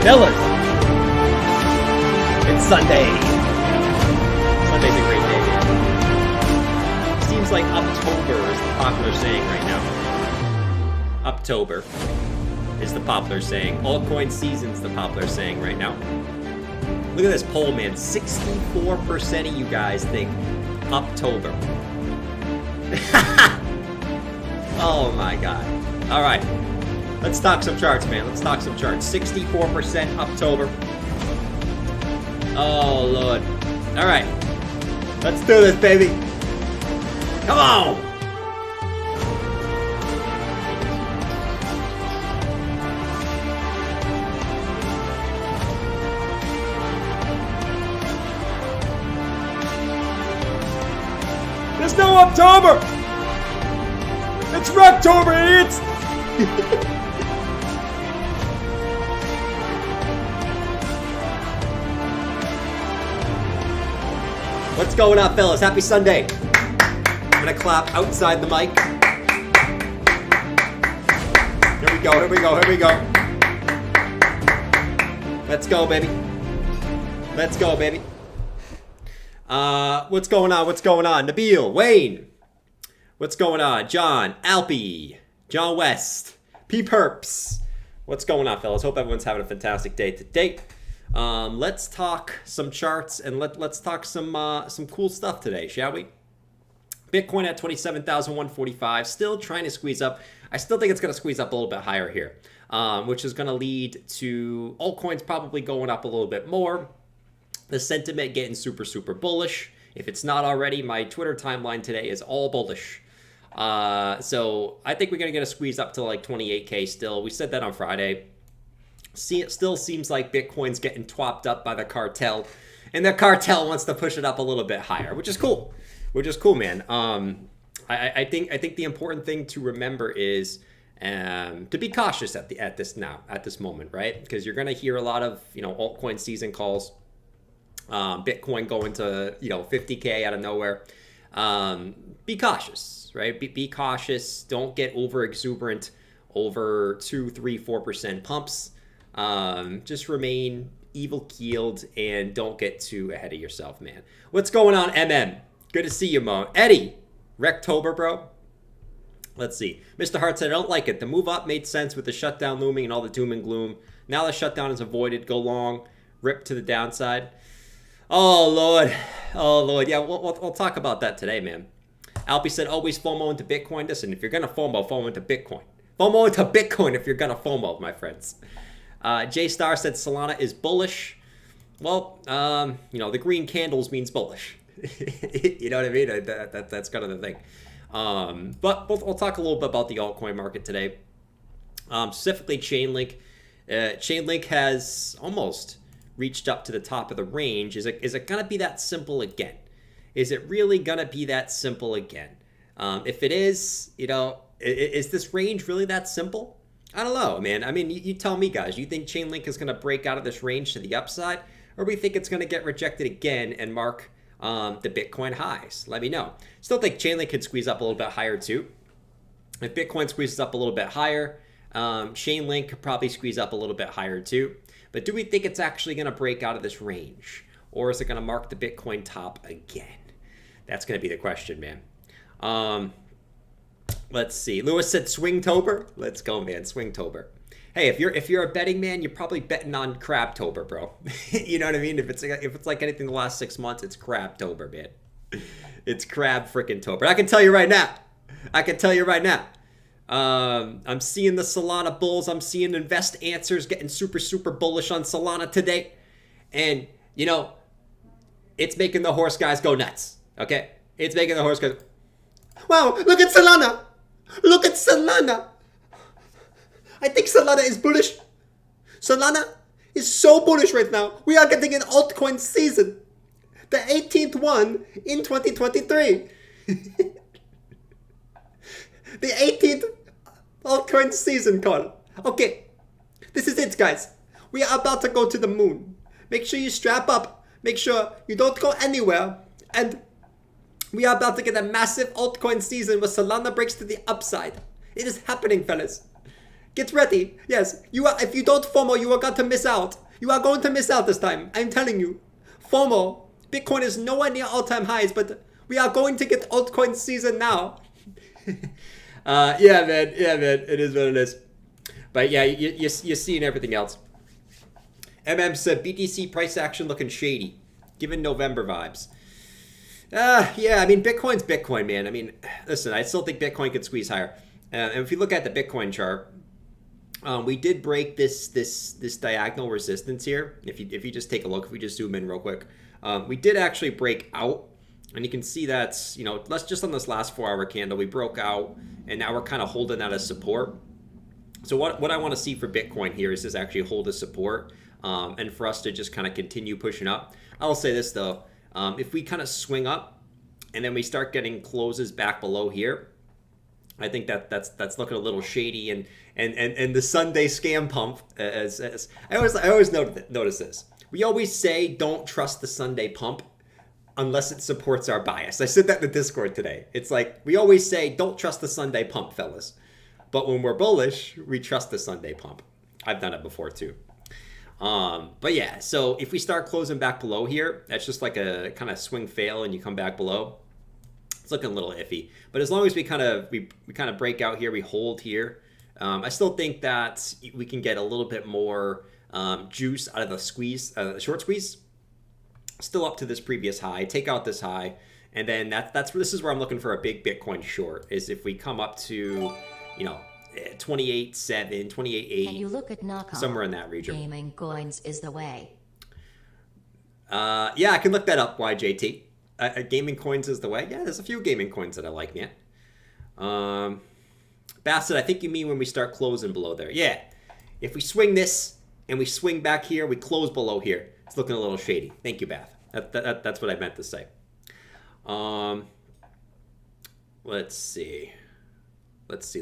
Fellas, it's Sunday. Sunday's a great day, man. Seems like October is the popular saying right now. October is the popular saying. Altcoin season's the popular saying right now. Look at this poll, man. 64% of you guys think October. Oh my god. All right. Let's talk some charts, man. Let's talk some charts. 64% October. Oh, Lord. All right. Let's do this, baby. Come on. There's no October. It's Rocktober, idiots. What's going on, fellas? Happy Sunday. I'm gonna clap outside the mic. Here we go, here we go, here we go. Let's go, baby. Let's go, baby. What's going on? What's going on? Nabil, Wayne. What's going on? John, Alpy, John West, P Perps. What's going on, fellas? Hope everyone's having a fantastic day today. Let's talk some charts and let's talk some cool stuff today, shall we? Bitcoin at 27,145, still trying to squeeze up. I still think it's going to squeeze up a little bit higher here, which is going to lead to altcoins probably going up a little bit more. The sentiment getting super, super bullish. If it's not already, my Twitter timeline today is all bullish. So I think we're going to get a squeeze up to like 28K still. We said that on Friday. See, it still seems like Bitcoin's getting twopped up by the cartel, and the cartel wants to push it up a little bit higher, which is cool. Which is cool, man. I think the important thing to remember is to be cautious at this moment, right? Because you're gonna hear a lot of altcoin season calls, Bitcoin going to 50K out of nowhere. Be cautious, right? Be cautious. Don't get over exuberant over 2, 3, 4% pumps. Just remain even-keeled and don't get too ahead of yourself, man. What's going on, MM? Good to see you, Mo. Eddie, Rectober, bro. Let's see. Mr. Hart said, I don't like it. The move up made sense with the shutdown looming and all the doom and gloom. Now the shutdown is avoided. Go long. Rip to the downside. Oh, Lord. Oh, Lord. Yeah, we'll talk about that today, man. Alpy said, always FOMO into Bitcoin. Listen, if you're going to FOMO into Bitcoin. FOMO into Bitcoin if you're going to FOMO, my friends. J Star said Solana is bullish. Well, the green candles means bullish. You know what I mean? That's kind of the thing. But we'll talk a little bit about the altcoin market today. Specifically Chainlink. Chainlink has almost reached up to the top of the range. Is it going to be that simple again? Is it really going to be that simple again? If it is, is this range really that simple? I don't know, man. I mean, you tell me, guys. You think Chainlink is going to break out of this range to the upside? Or we think it's going to get rejected again and mark the Bitcoin highs? Let me know. Still think Chainlink could squeeze up a little bit higher, too. If Bitcoin squeezes up a little bit higher, Chainlink could probably squeeze up a little bit higher, too. But do we think it's actually going to break out of this range? Or is it going to mark the Bitcoin top again? That's going to be the question, man. Let's see. Lewis said Swingtober. Let's go, man. Swingtober. Hey, if you're a betting man, you're probably betting on Crabtober, bro. You know what I mean? If it's like anything the last 6 months, it's Crabtober, man. It's crab freaking tober. I can tell you right now. I'm seeing the Solana bulls. I'm seeing Invest Answers getting super, super bullish on Solana today. And, it's making the horse guys go nuts. Okay? It's making the horse guys... Wow, look at Solana. Look at Solana. I think Solana is bullish. Solana is so bullish right now. We are getting an altcoin season. The 18th one in 2023. The 18th altcoin season, Carl. Okay, this is it, guys. We are about to go to the moon. Make sure you strap up. Make sure you don't go anywhere. And we are about to get a massive altcoin season where Solana breaks to the upside. It is happening, fellas. Get ready. Yes, you are. If you don't FOMO, you are going to miss out. You are going to miss out this time. I'm telling you. FOMO. Bitcoin is nowhere near all-time highs, but we are going to get altcoin season now. Yeah, man. Yeah, man. It is what it is. But yeah, you're seeing everything else. said BTC price action looking shady, given November vibes. Yeah, I mean, Bitcoin's Bitcoin, man. I mean, listen, I still think Bitcoin could squeeze higher. And if you look at the Bitcoin chart, we did break this diagonal resistance here. If you just take a look, if we just zoom in real quick, we did actually break out, and you can see that's, you know, let's just on this last 4-hour candle, we broke out, and now we're kind of holding that as support. So what I want to see for Bitcoin here is actually hold a support, and for us to just kind of continue pushing up. I'll say this though, if we kind of swing up, and then we start getting closes back below here, I think that's looking a little shady, and the Sunday scam pump, as I always notice this. We always say don't trust the Sunday pump unless it supports our bias. I said that in the Discord today. It's like we always say don't trust the Sunday pump, fellas, but when we're bullish, we trust the Sunday pump. I've done it before too. But yeah, so if we start closing back below here, that's just like a kind of swing fail, and you come back below. It's looking a little iffy, but as long as we kind of break out here, we hold here. I still think that we can get a little bit more juice out of the squeeze, the short squeeze. Still up to this previous high. Take out this high, and then this is where I'm looking for a big Bitcoin short. Is if we come up to, you know, 28.7, 28.8. Can you look at knockoff? Somewhere in that region. Gaming coins is the way. Yeah, I can look that up. YJT. Gaming coins is the way. Yeah, there's a few gaming coins that I like, man. Bassett, I think you mean when we start closing below there. Yeah, if we swing this and we swing back here, we close below here. It's looking a little shady. Thank you, Bath. That's what I meant to say. Let's see. Let's see.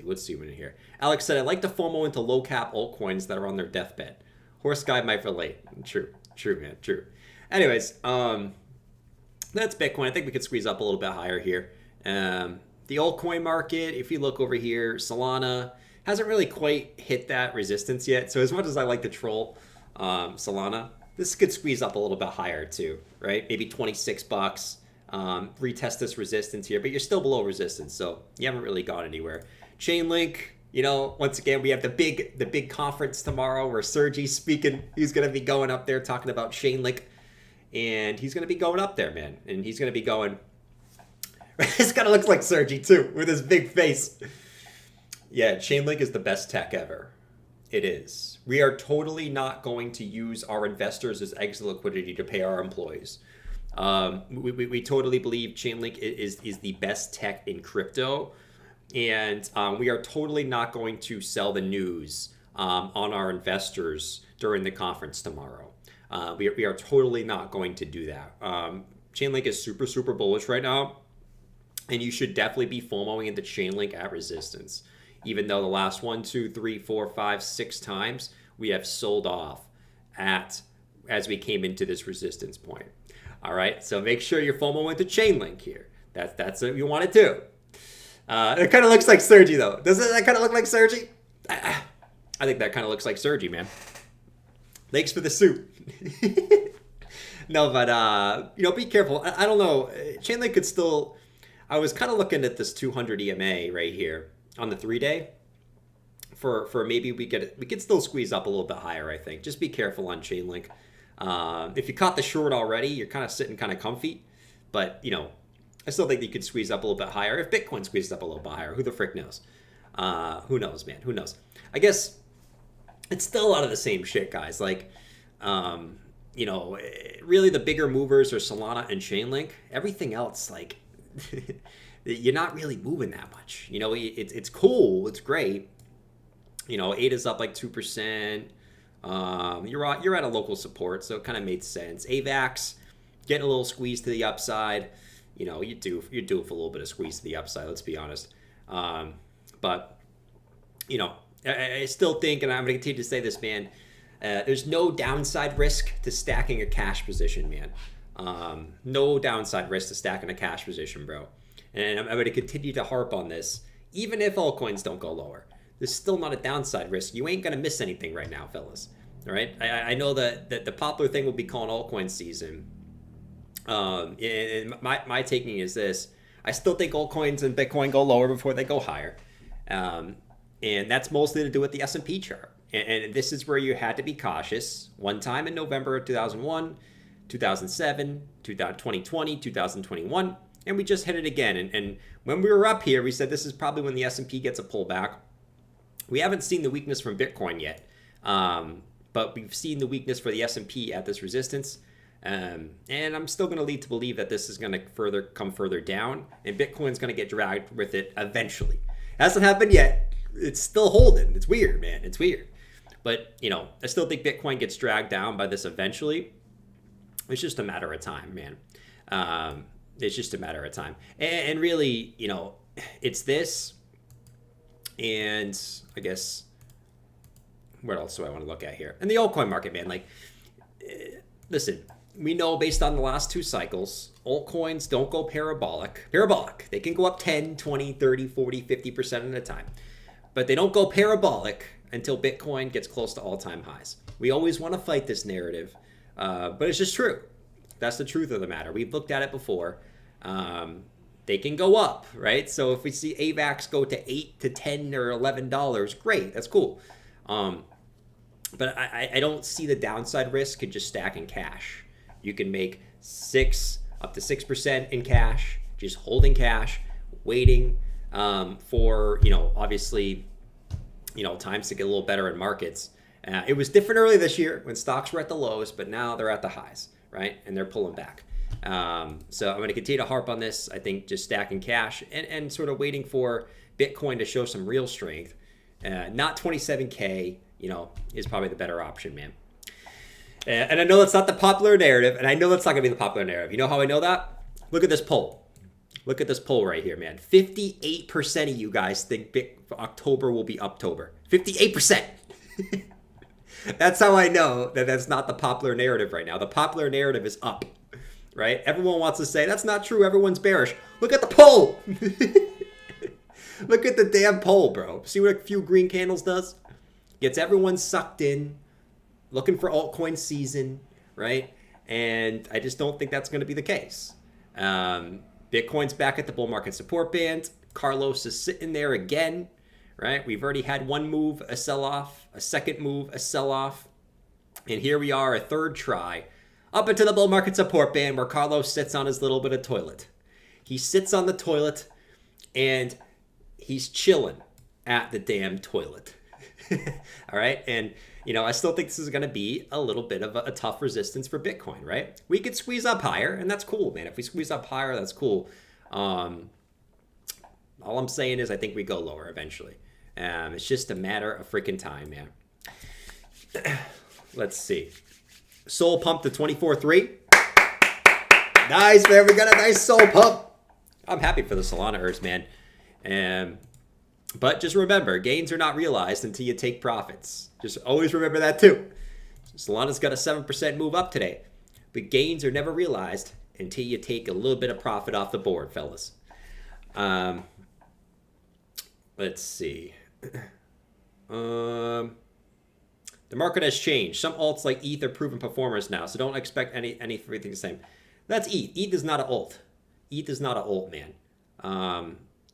What's zooming in here? Alex said, I like to FOMO into low cap altcoins that are on their deathbed. Horse guy might relate. True, man, true. Anyways, that's Bitcoin. I think we could squeeze up a little bit higher here. The altcoin market, if you look over here, Solana hasn't really quite hit that resistance yet. So as much as I like to troll Solana, this could squeeze up a little bit higher too, right? Maybe $26. Retest this resistance here, but you're still below resistance, so you haven't really gone anywhere. Chainlink, you know, once again, we have the big conference tomorrow where Sergey's speaking. He's going to be going up there talking about Chainlink, and he's going to be going up there, man, and he's going to be going. This kind of looks like Sergey too, with his big face. Yeah, Chainlink is the best tech ever. It is. We are totally not going to use our investors as exit liquidity to pay our employees. We totally believe Chainlink is the best tech in crypto, and we are totally not going to sell the news on our investors during the conference tomorrow. We are totally not going to do that. Chainlink is super bullish right now, and you should definitely be FOMOing into Chainlink at resistance, even though the last 1, 2, 3, 4, 5, 6 times we have sold off as we came into this resistance point. All right, so make sure you're FOMO into Chainlink here. That's what you want to do. It kind of looks like Sergey, though. Doesn't that kind of look like Sergey? I think that kind of looks like Sergey, man. Thanks for the suit. No, but, you know, be careful. I don't know. Chainlink could still... I was kind of looking at this 200 EMA right here on the 3-day. For maybe we could still squeeze up a little bit higher, I think. Just be careful on Chainlink. If you caught the short already, you're kind of sitting kind of comfy, but you know, I still think you could squeeze up a little bit higher. If Bitcoin squeezes up a little bit higher, who the frick knows? Who knows, man? Who knows? I guess it's still a lot of the same shit, guys. Like, you know, really the bigger movers are Solana and Chainlink. Everything else, like, you're not really moving that much. You know, it's cool, it's great. You know, ADA's up like 2%. You're at a local support, so it kind of made sense. AVAX getting a little squeeze to the upside. You know, you do for a little bit of squeeze to the upside. Let's be honest. But you know, I still think, and I'm going to continue to say this, man. There's no downside risk to stacking a cash position, man. No downside risk to stacking a cash position, bro. And I'm going to continue to harp on this, even if altcoins don't go lower. there's still not a downside risk. You ain't gonna miss anything right now, fellas. All right, I know that the popular thing will be calling altcoin season. And my taking is this: I still think altcoins and Bitcoin go lower before they go higher, and that's mostly to do with the S&P chart. And this is where you had to be cautious. One time in November of 2001, 2007, 2020, 2021, and we just hit it again. And when we were up here, we said this is probably when the S&P gets a pullback. We haven't seen the weakness from Bitcoin yet, but we've seen the weakness for the S&P at this resistance. And I'm still going to lead to believe that this is going to come further down, and Bitcoin's going to get dragged with it eventually. Hasn't happened yet. It's still holding. It's weird, man. It's weird. But, I still think Bitcoin gets dragged down by this eventually. It's just a matter of time, man. It's just a matter of time. And really, it's this. And I guess, what else do I want to look at here? And the altcoin market, man. Like, listen, we know based on the last 2 cycles, altcoins don't go parabolic. They can go up 10, 20, 30, 40, 50% at a time. But they don't go parabolic until Bitcoin gets close to all-time highs. We always want to fight this narrative, but it's just true. That's the truth of the matter. We've looked at it before. They can go up, right? So if we see AVAX go to $8 to $10 or $11, great, that's cool. But I don't see the downside risk in just stacking cash. You can make up to 6% in cash, just holding cash, waiting for, obviously, times to get a little better in markets. It was different early this year when stocks were at the lows, but now they're at the highs, right? And they're pulling back. So I'm going to continue to harp on this. I think just stacking cash and sort of waiting for Bitcoin to show some real strength. Not 27K, is probably the better option, man. And I know that's not the popular narrative, and I know that's not going to be the popular narrative. You know how I know that? Look at this poll. Look at this poll right here, man. 58% of you guys think October will be Uptober. 58%. That's how I know that that's not the popular narrative right now. The popular narrative is up, right? Everyone wants to say, that's not true. Everyone's bearish. Look at the poll. Look at the damn poll, bro. See what a few green candles does? Gets everyone sucked in, looking for altcoin season, right? And I just don't think that's going to be the case. Bitcoin's back at the bull market support band. Carlos is sitting there again, right? We've already had one move, a sell-off, a second move, a sell-off. And here we are, a third try, up into the bull market support band where Carlos sits on his little bit of toilet. He sits on the toilet and he's chilling at the damn toilet. All right. And, I still think this is going to be a little bit of a tough resistance for Bitcoin, right? We could squeeze up higher, and that's cool, man. If we squeeze up higher, that's cool. All I'm saying is I think we go lower eventually. It's just a matter of freaking time, man. Let's see. Soul pump to 24.3. Nice, man. We got a nice soul pump. I'm happy for the Solana-ers, man. But just remember, gains are not realized until you take profits. Just always remember that too. Solana's got a 7% move up today, but gains are never realized until you take a little bit of profit off the board, fellas. Let's see. The market has changed. Some alts like ETH are proven performers now, so don't expect everything the same. That's ETH. ETH is not an alt. ETH is not an alt, man.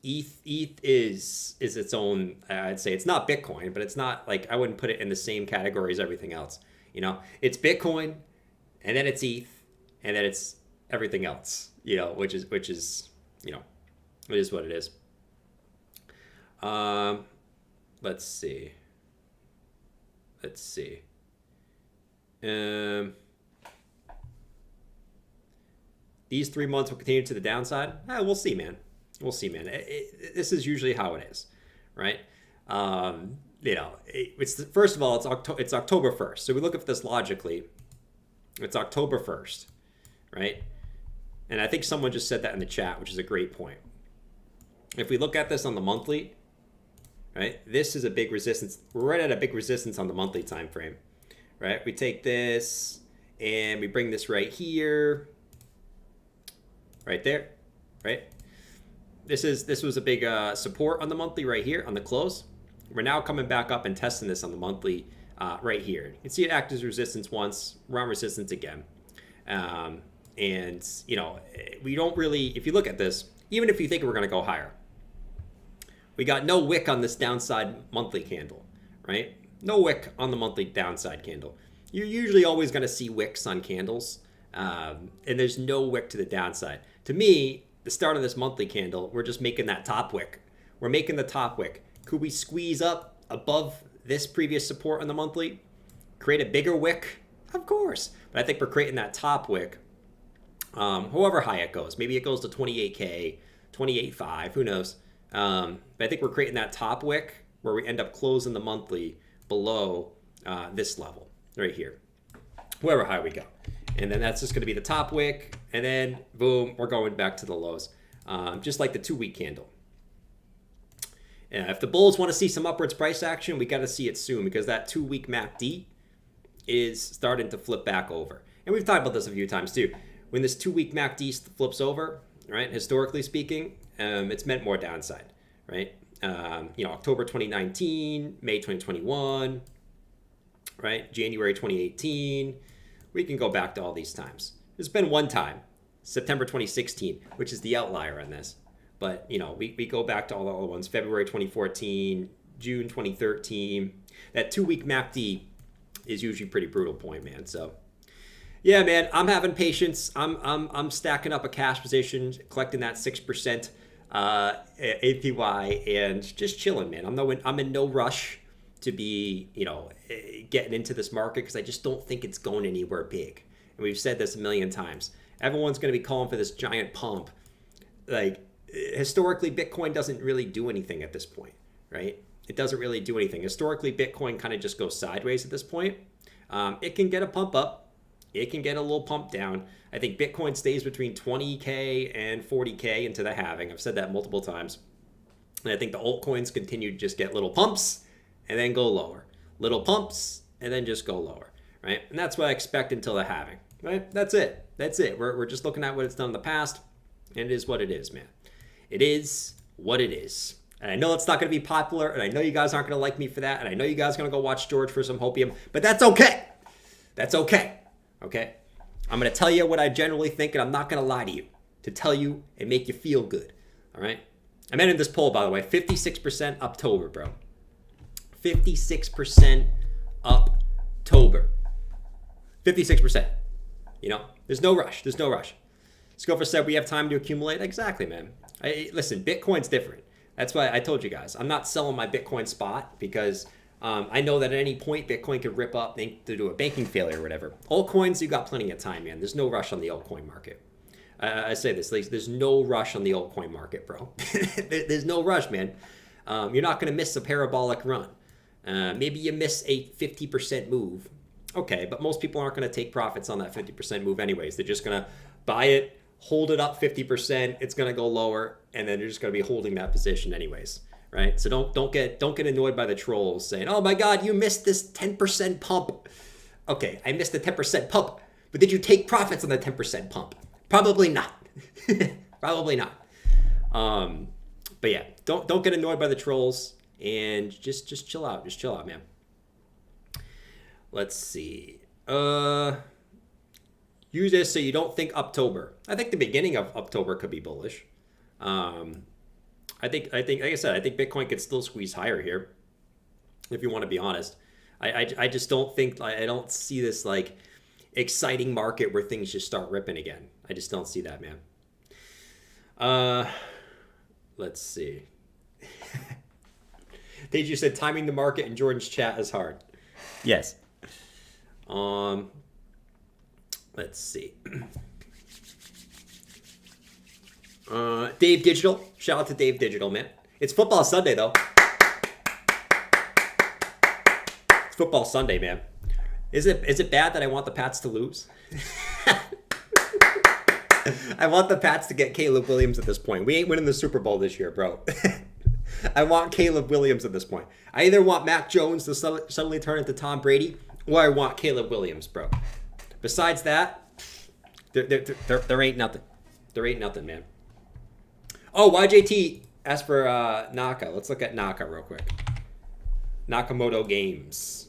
ETH is its own, I'd say it's not Bitcoin, but it's not like, I wouldn't put it in the same category as everything else. It's Bitcoin, and then it's ETH, and then it's everything else, which is, it is what it is. Let's see. These 3 months will continue to the downside. We'll see, man. This is usually how it is, right? First of all, it's October 1st. So we look at this logically. It's October 1st, right? And I think someone just said that in the chat, which is a great point. If we look at this on the monthly, right? This is a big resistance. We're right at a big resistance on the monthly time frame, right? We take this and we bring this right here, right there, right? This was a big support on the monthly right here on the close. We're now coming back up and testing this on the monthly right here. You can see it act as resistance once, we're on resistance again. And, you know, we don't really, if you look at this, even if you think we're going to go higher, we got no wick on this downside monthly candle, right? No wick on the monthly downside candle. You're usually always going to see wicks on candles, and there's no wick to the downside. To me, the start of this monthly candle, we're just making that top wick. We're making the top wick. Could we squeeze up above this previous support on the monthly? Create a bigger wick? Of course. But I think we're creating that top wick. However high it goes. Maybe it goes to 28K, 28.5, who knows? But I think we're creating that top wick where we end up closing the monthly below this level right here, however high we go. And then that's just going to be the top wick. And then, boom, we're going back to the lows, just like the 2-week candle. If the bulls want to see some upwards price action, we got to see it soon because that 2-week MACD is starting to flip back over. And we've talked about this a few times too. When this 2-week MACD flips over, right, historically speaking, it's meant more downside, right? You know, October 2019, May 2021, right? January 2018. We can go back to all these times. There's been one time, September 2016, which is the outlier on this. But, you know, we go back to all the other ones. February 2014, June 2013. That 2-week MACD is usually pretty brutal point, man. So, yeah, man, I'm having patience. I'm stacking up a cash position, collecting that 6% APY, and just chilling, man. I'm in no rush to be, you know, getting into this market because I just don't think it's going anywhere big. And we've said this a million times. Everyone's going to be calling for this giant pump. Like, historically, Bitcoin doesn't really do anything at this point, right? It doesn't really do anything. Historically, Bitcoin kind of just goes sideways at this point. It can get a pump up. It can get a little pump down. I think Bitcoin stays between 20K and 40K into the halving. I've said that multiple times. And I think the altcoins continue to just get little pumps and then go lower. Little pumps and then just go lower, right? And that's what I expect until the halving, right? That's it. That's it. We're just looking at what it's done in the past, and it is what it is, man. It is what it is. And I know it's not going to be popular, and I know you guys aren't going to like me for that, and I know you guys are going to go watch George for some hopium, but that's okay. That's okay. Okay? I'm going to tell you what I generally think, and I'm not going to lie to you to tell you and make you feel good. All right? I'm entering this poll, by the way, 56% October, bro. 56% October. 56%. You know, there's no rush. There's no rush. Scofer said we have time to accumulate. Exactly, man. Listen, Bitcoin's different. That's why I told you guys. I'm not selling my Bitcoin spot because I know that at any point Bitcoin could rip up to do a banking failure or whatever. Altcoins, you got plenty of time, man. There's no rush on the altcoin market. I say this, there's no rush on the altcoin market, bro. There's no rush, man. You're not going to miss a parabolic run. Maybe you miss a 50% move. Okay, but most people aren't going to take profits on that 50% move anyways. They're just going to buy it, hold it up 50%, it's going to go lower, and then you're just going to be holding that position anyways, right? So don't get annoyed by the trolls saying, "Oh my God, you missed this 10% pump." Okay, I missed the 10% pump, but did you take profits on the 10% pump? Probably not. Probably not. But yeah, don't get annoyed by the trolls and just chill out. Just chill out, man. Let's see. Use this so you don't think October. I think the beginning of October could be bullish. I think, like I said, I think Bitcoin could still squeeze higher here, if you want to be honest. I just don't think, I don't see this like exciting market where things just start ripping again. I just don't see that, man. Let's see. Deju said timing the market in Jordan's chat is hard. Yes. Let's see. Dave Digital. Shout out to Dave Digital, man. It's football Sunday, though. It's football Sunday, man. Is it bad that I want the Pats to lose? I want the Pats to get Caleb Williams at this point. We ain't winning the Super Bowl this year, bro. I want Caleb Williams at this point. I either want Mac Jones to suddenly turn into Tom Brady, or I want Caleb Williams, bro. Besides that, there ain't nothing. There ain't nothing, man. Oh, YJT asked for Naka. Let's look at Naka real quick. Nakamoto Games.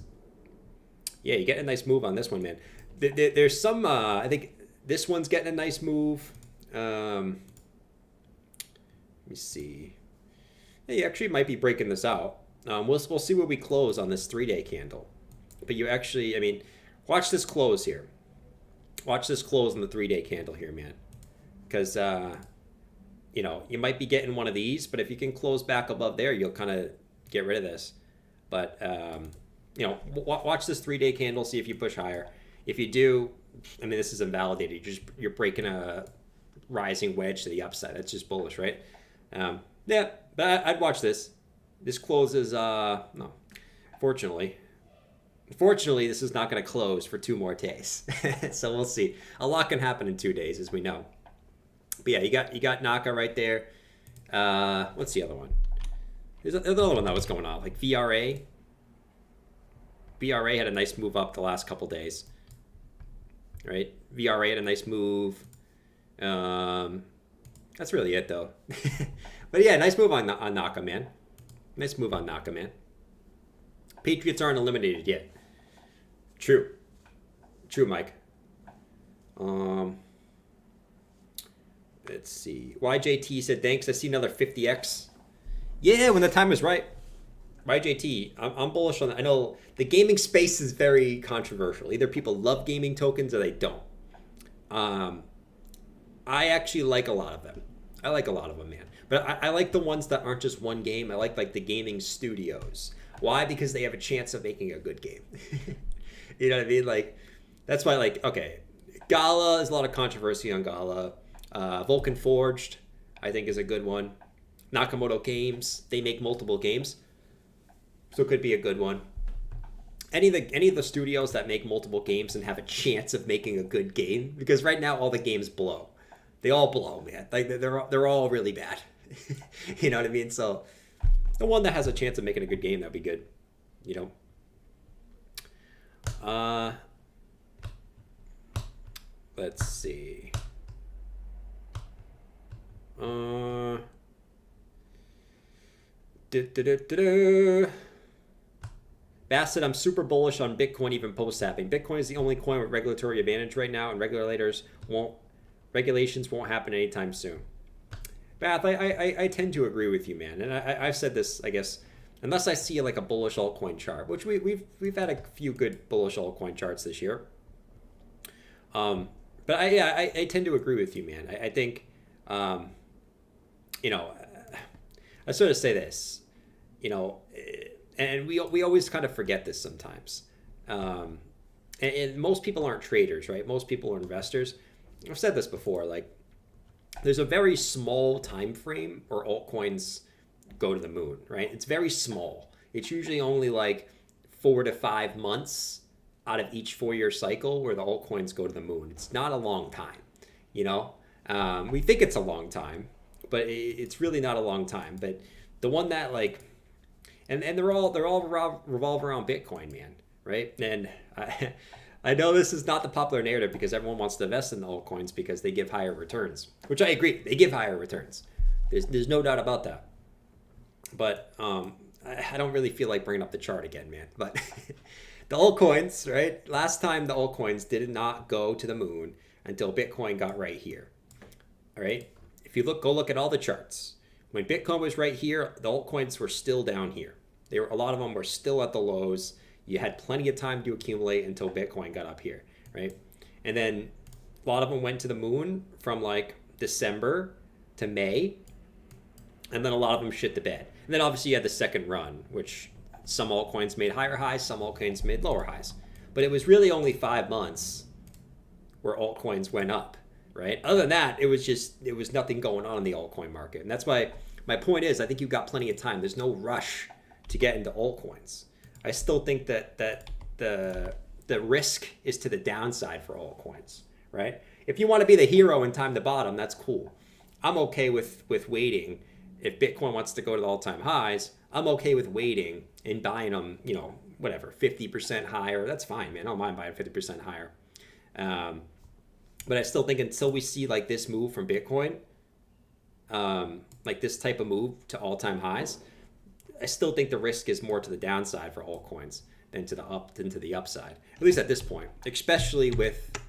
Yeah, you get a nice move on this one, man. There's some, I think this one's getting a nice move. Let me see. Yeah, you actually might be breaking this out. We'll see where we close on this 3-day candle. But you actually, I mean, watch this close here. Watch this close on the 3-day candle here, man. Because, you know, you might be getting one of these, but if you can close back above there, you'll kind of get rid of this. But, you know, watch this 3-day candle, see if you push higher. If you do, I mean, this is invalidated. You're breaking a rising wedge to the upside. That's just bullish, right? Yeah, but I'd watch this. This closes, no, fortunately, this is not going to close for 2 more days. So we'll see. A lot can happen in 2 days, as we know. But yeah, you got Naka right there. What's the other one? There's another one that was going on, like VRA. VRA had a nice move up the last couple days. Right? VRA had a nice move. That's really it, though. But yeah, nice move on Naka, man. Nice move on Naka, man. Patriots aren't eliminated yet. True, Mike. Let's see. YJT said, thanks. I see another 50x. Yeah, when the time is right. YJT, I'm bullish on that. I know the gaming space is very controversial. Either people love gaming tokens or they don't. I actually like a lot of them. I like a lot of them, man. But I like the ones that aren't just one game. I like the gaming studios. Why? Because they have a chance of making a good game. You know what I mean? Like, that's why, like, okay, Gala, is a lot of controversy on Gala. Vulcan Forged, I think, is a good one. Nakamoto Games, they make multiple games, so it could be a good one. Any of the studios that make multiple games and have a chance of making a good game, because right now all the games blow. They all blow, man. Like, they're all really bad. You know what I mean? So the one that has a chance of making a good game, that'd be good. You know. Let's see. Bassett, I'm super bullish on Bitcoin even post-halving. Bitcoin is the only coin with regulatory advantage right now, and regulations won't happen anytime soon. Bath, I tend to agree with you, man. And I've said this, I guess, unless I see like a bullish altcoin chart, which we've had a few good bullish altcoin charts this year. But I tend to agree with you, man. I think, you know, I sort of say this, you know, and we always kind of forget this sometimes. And most people aren't traders, right? Most people are investors. I've said this before, like, there's a very small time frame where altcoins go to the moon, right? It's very small. It's usually only like 4 to 5 months out of each 4-year cycle where the altcoins go to the moon. It's not a long time, you know? We think it's a long time, but it's really not a long time. But the one that, like, and they're all revolve around Bitcoin, man, right? And I know this is not the popular narrative because everyone wants to invest in the altcoins because they give higher returns, which I agree. They give higher returns. There's no doubt about that. But I don't really feel like bringing up the chart again, man. But the altcoins, right? Last time the altcoins did not go to the moon until Bitcoin got right here. All right? If you go look at all the charts. When Bitcoin was right here, the altcoins were still down here. A lot of them were still at the lows. You had plenty of time to accumulate until Bitcoin got up here, right? And then a lot of them went to the moon from like December to May. And then a lot of them shit the bed. And then obviously you had the second run, which some altcoins made higher highs, some altcoins made lower highs. But it was really only 5 months where altcoins went up, right? Other than that, it was nothing going on in the altcoin market. And that's why my point is, I think you've got plenty of time. There's no rush to get into altcoins. I still think that the risk is to the downside for altcoins, right? If you want to be the hero and time the bottom, that's cool. I'm okay with waiting. If Bitcoin wants to go to the all-time highs, I'm okay with waiting and buying them, you know, whatever, 50% higher. That's fine, man. I don't mind buying 50% higher. But I still think until we see like this move from Bitcoin, like this type of move to all-time highs, I still think the risk is more to the downside for altcoins than to the upside. At least at this point, especially with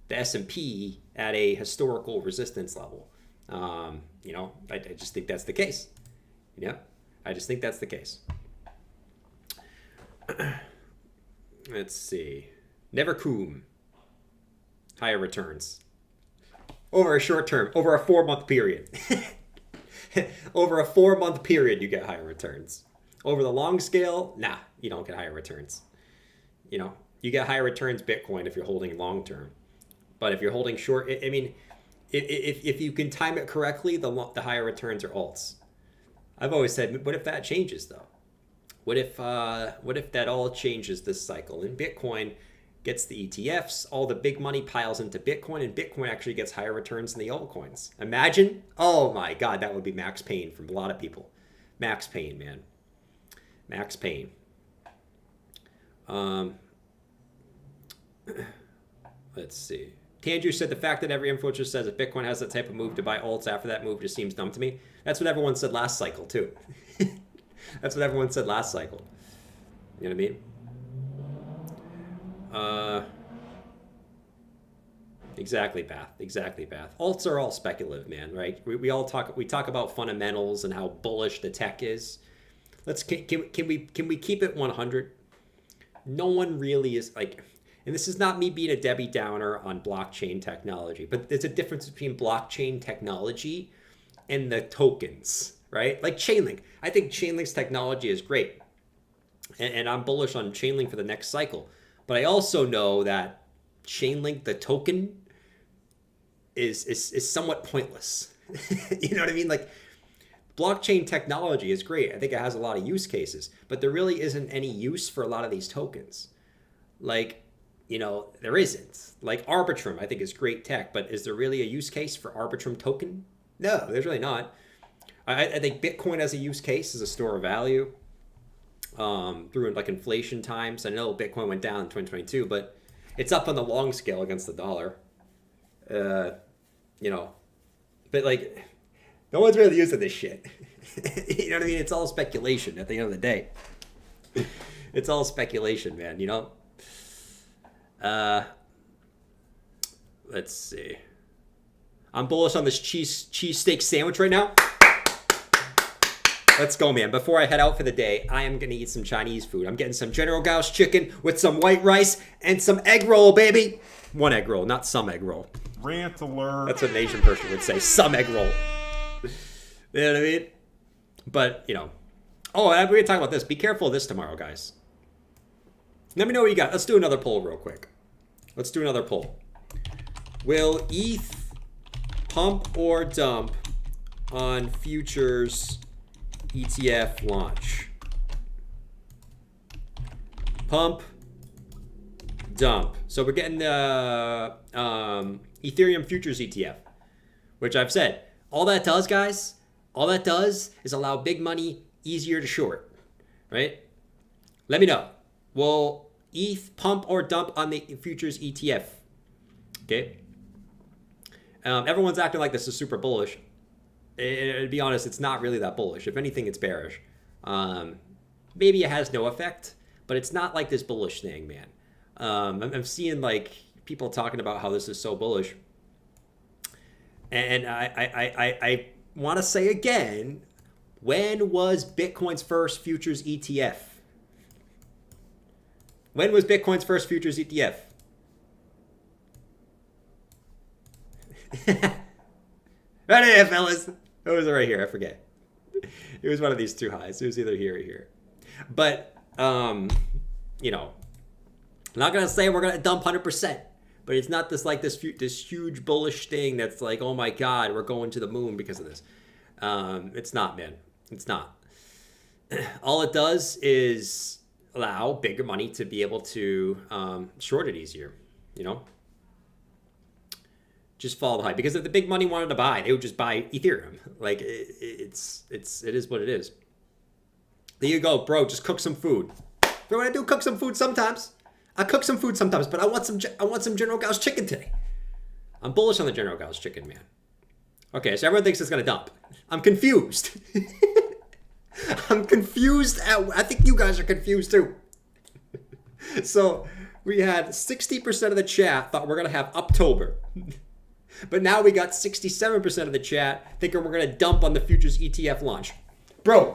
the S&P at a historical resistance level. You know, I just think that's the case. Yeah, I just think that's the case. Let's see. Never coom. Higher returns. Over a short term, over a 4-month period. Over a 4-month period, you get higher returns. Over the long scale, nah, you don't get higher returns. You know, you get higher returns Bitcoin if you're holding long term. But if you're holding short, I mean, if you can time it correctly, the higher returns are alts. I've always said, what if that changes though? What if that all changes this cycle and Bitcoin gets the ETFs, all the big money piles into Bitcoin, and Bitcoin actually gets higher returns than the altcoins? Imagine. Oh my God, that would be max pain from a lot of people. Max pain, man. Max pain. Let's see. Tanju said the fact that every influencer says if Bitcoin has that type of move to buy alts after that move just seems dumb to me. That's what everyone said last cycle too. That's what everyone said last cycle. You know what I mean? Exactly, Bath. Exactly, Bath. Alts are all speculative, man, right? We talk about fundamentals and how bullish the tech is. Can we keep it 100? No one really is like, and this is not me being a Debbie Downer on blockchain technology, but there's a difference between blockchain technology and the tokens, right? Like Chainlink. I think Chainlink's technology is great. And I'm bullish on Chainlink for the next cycle. But I also know that Chainlink, the token, is somewhat pointless. You know what I mean? Like, blockchain technology is great. I think it has a lot of use cases. But there really isn't any use for a lot of these tokens. Like, you know, there isn't. Like Arbitrum, I think is great tech. But is there really a use case for Arbitrum token? No, there's really not. I think Bitcoin as a use case is a store of value. Through like inflation times. I know Bitcoin went down in 2022, but it's up on the long scale against the dollar. You know, but like no one's really using this shit. You know what I mean? It's all speculation at the end of the day. It's all speculation, man, you know? Let's see. I'm bullish on this cheesesteak sandwich right now. Let's go, man. Before I head out for the day, I am going to eat some Chinese food. I'm getting some General Gao's chicken with some white rice and some egg roll, baby. One egg roll, not some egg roll. Rant alert. That's what an Asian person would say. Some egg roll. You know what I mean? But, you know. Oh, we're going to talk about this. Be careful of this tomorrow, guys. Let me know what you got. Let's do another poll real quick. Let's do another poll. Will ETH pump or dump on futures ETF launch? Pump, dump. So we're getting the Ethereum futures ETF, which I've said, all that does, guys, all that does is allow big money easier to short, right? Let me know. Will ETH pump or dump on the futures ETF? Okay. Everyone's acting like this is super bullish. To be honest, it's not really that bullish. If anything, it's bearish. Maybe it has no effect, but it's not like this bullish thing, man. I'm seeing like people talking about how this is so bullish. And I want to say again, when was Bitcoin's first futures ETF? When was Bitcoin's first futures ETF? Right here, fellas. It was right here. I forget. It was one of these two highs. It was either here or here. But, you know, I'm not going to say we're going to dump 100%. But it's not this like this huge bullish thing that's like, oh my God, we're going to the moon because of this. It's not, man. It's not. All it does is allow bigger money to be able to short it easier, you know? Just follow the hype. Because if the big money wanted to buy, they would just buy Ethereum. Like, it is what it is. There you go, bro. Just cook some food. Bro, I do cook some food sometimes. I cook some food sometimes, but I want some General Gao's chicken today. I'm bullish on the General Gao's chicken, man. Okay, so everyone thinks it's going to dump. I'm confused. I'm confused. I think you guys are confused too. So we had 60% of the chat thought we're going to have October. But now we got 67% of the chat thinking we're going to dump on the futures ETF launch. Bro.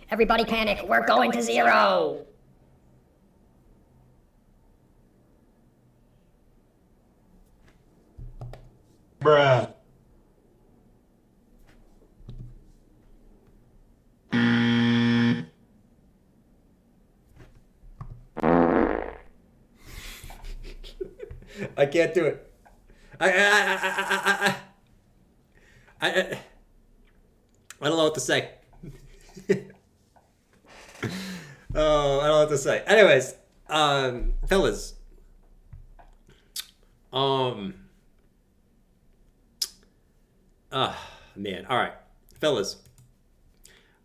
Everybody panic, we're going to zero! Bruh. I can't do it. I don't know what to say. Oh, I don't know what to say. Anyways, fellas. Man. All right, fellas.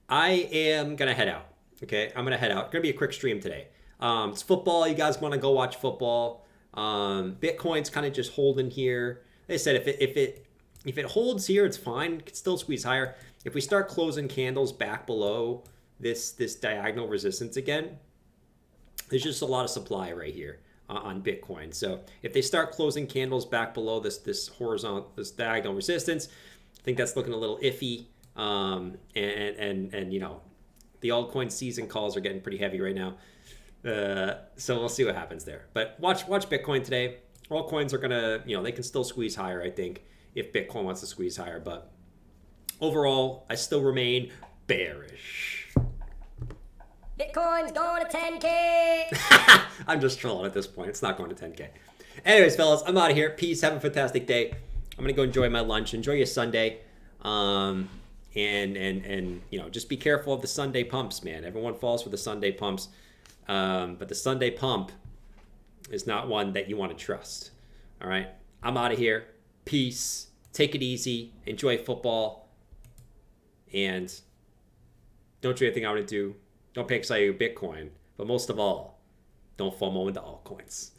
I am gonna head out. Okay, I'm gonna head out. Gonna be a quick stream today. It's football. You guys want to go watch football? Bitcoin's kind of just holding here. Like I said, if it holds here, it's fine. It can still squeeze higher. If we start closing candles back below this diagonal resistance again, there's just a lot of supply right here on Bitcoin. So if they start closing candles back below this horizontal, this diagonal resistance, I think that's looking a little iffy. And you know, the altcoin season calls are getting pretty heavy right now. So we'll see what happens there. But watch Bitcoin today. Altcoins are gonna, you know, they can still squeeze higher, I think, if Bitcoin wants to squeeze higher. But overall, I still remain bearish. Bitcoin's going to 10K! I'm just trolling at this point. It's not going to 10K. Anyways, fellas, I'm out of here. Peace. Have a fantastic day. I'm gonna go enjoy my lunch. Enjoy your Sunday. And you know, just be careful of the Sunday pumps, man. Everyone falls for the Sunday pumps. But the Sunday pump is not one that you want to trust. All right. I'm out of here. Peace. Take it easy. Enjoy football. And don't do anything I want to do. Don't pay excited with Bitcoin. But most of all, don't FOMO into altcoins.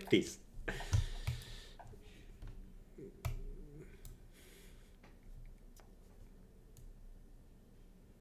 Peace.